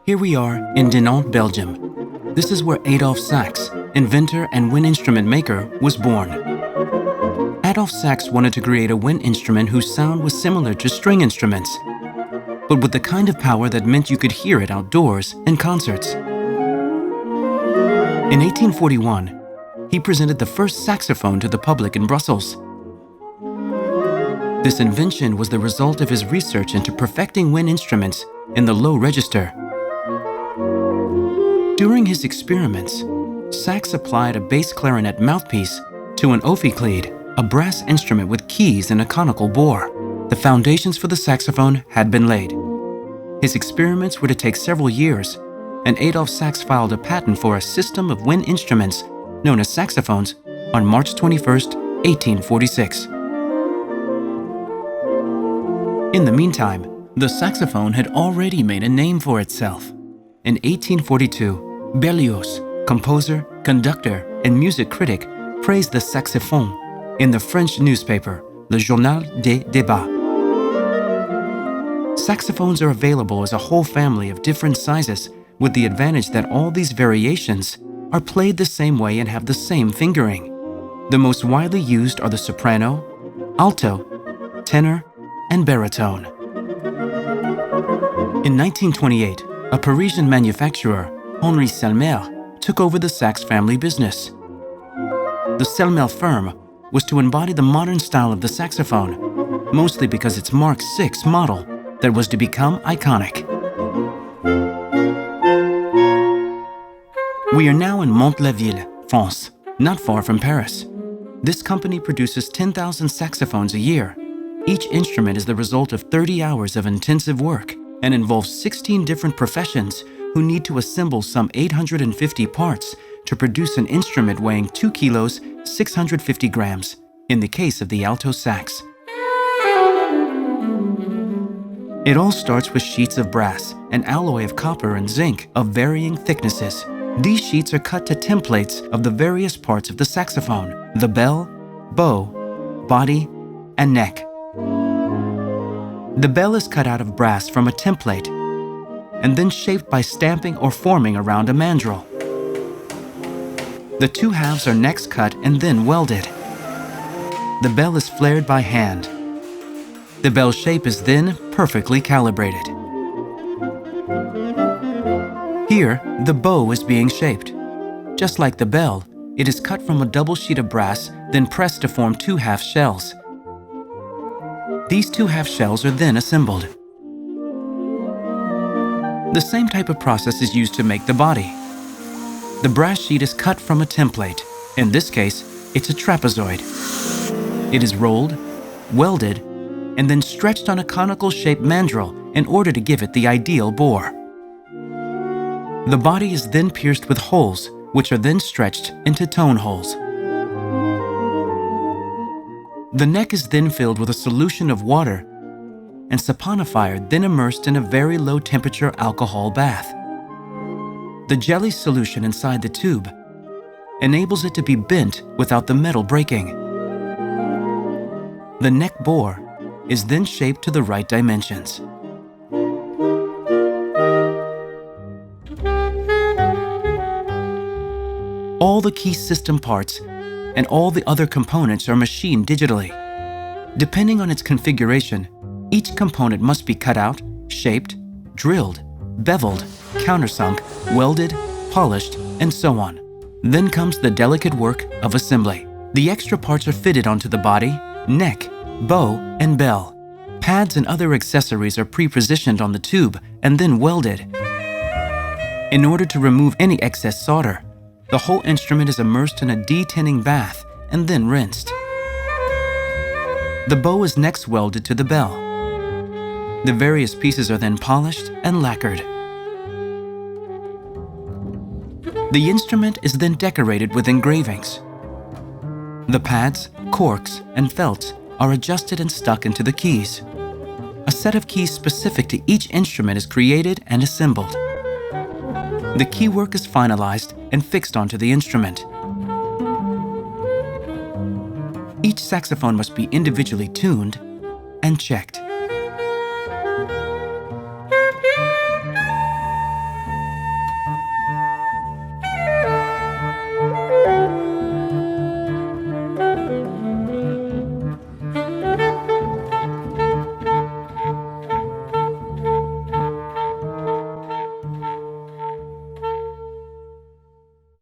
Here we are in Dinant, Belgium. This is where Adolphe Sax, inventor and wind instrument maker, was born. Adolphe Sax wanted to create a wind instrument whose sound was similar to string instruments, but with the kind of power that meant you could hear it outdoors in concerts. In 1841, he presented the first saxophone to the public in Brussels. This invention was the result of his research into perfecting wind instruments in the low register. During his experiments, Sax applied a bass clarinet mouthpiece to an ophicleide, a brass instrument with keys and a conical bore. The foundations for the saxophone had been laid. His experiments were to take several years, and Adolphe Sax filed a patent for a system of wind instruments known as saxophones on March 21, 1846. In the meantime, the saxophone had already made a name for itself. In 1842, Berlioz, composer, conductor, and music critic, praised the saxophone in the French newspaper, Le Journal des Débats. Saxophones are available as a whole family of different sizes, with the advantage that all these variations are played the same way and have the same fingering. The most widely used are the soprano, alto, tenor, and baritone. In 1928, a Parisian manufacturer, Henri SELMER, took over the Sax family business. The SELMER firm was to embody the modern style of the saxophone, mostly because its Mark VI model that was to become iconic. We are now in Mont-la-Ville, France, not far from Paris. This company produces 10,000 saxophones a year. Each instrument is the result of 30 hours of intensive work and involves 16 different professions who need to assemble some 850 parts to produce an instrument weighing 2 kilos, 650 grams, in the case of the alto sax. It all starts with sheets of brass, an alloy of copper and zinc of varying thicknesses. These sheets are cut to templates of the various parts of the saxophone: the bell, bow, body, and neck. The bell is cut out of brass from a template and then shaped by stamping or forming around a mandrel. The two halves are next cut and then welded. The bell is flared by hand. The bell shape is then perfectly calibrated. Here, the bow is being shaped. Just like the bell, it is cut from a double sheet of brass, then pressed to form two half shells. These two half shells are then assembled. The same type of process is used to make the body. The brass sheet is cut from a template. In this case, it's a trapezoid. It is rolled, welded, and then stretched on a conical-shaped mandrel in order to give it the ideal bore. The body is then pierced with holes, which are then stretched into tone holes. The neck is then filled with a solution of water and saponified, then immersed in a very low temperature alcohol bath. The jelly solution inside the tube enables it to be bent without the metal breaking. The neck bore is then shaped to the right dimensions. All the key system parts and all the other components are machined digitally. Depending on its configuration, each component must be cut out, shaped, drilled, beveled, countersunk, welded, polished, and so on. Then comes the delicate work of assembly. The extra parts are fitted onto the body, neck, bow, and bell. Pads and other accessories are pre-positioned on the tube and then welded. In order to remove any excess solder, the whole instrument is immersed in a detinning bath and then rinsed. The bow is next welded to the bell. The various pieces are then polished and lacquered. The instrument is then decorated with engravings. The pads, corks, and felts are adjusted and stuck into the keys. A set of keys specific to each instrument is created and assembled. The keywork is finalized and fixed onto the instrument. Each saxophone must be individually tuned and checked.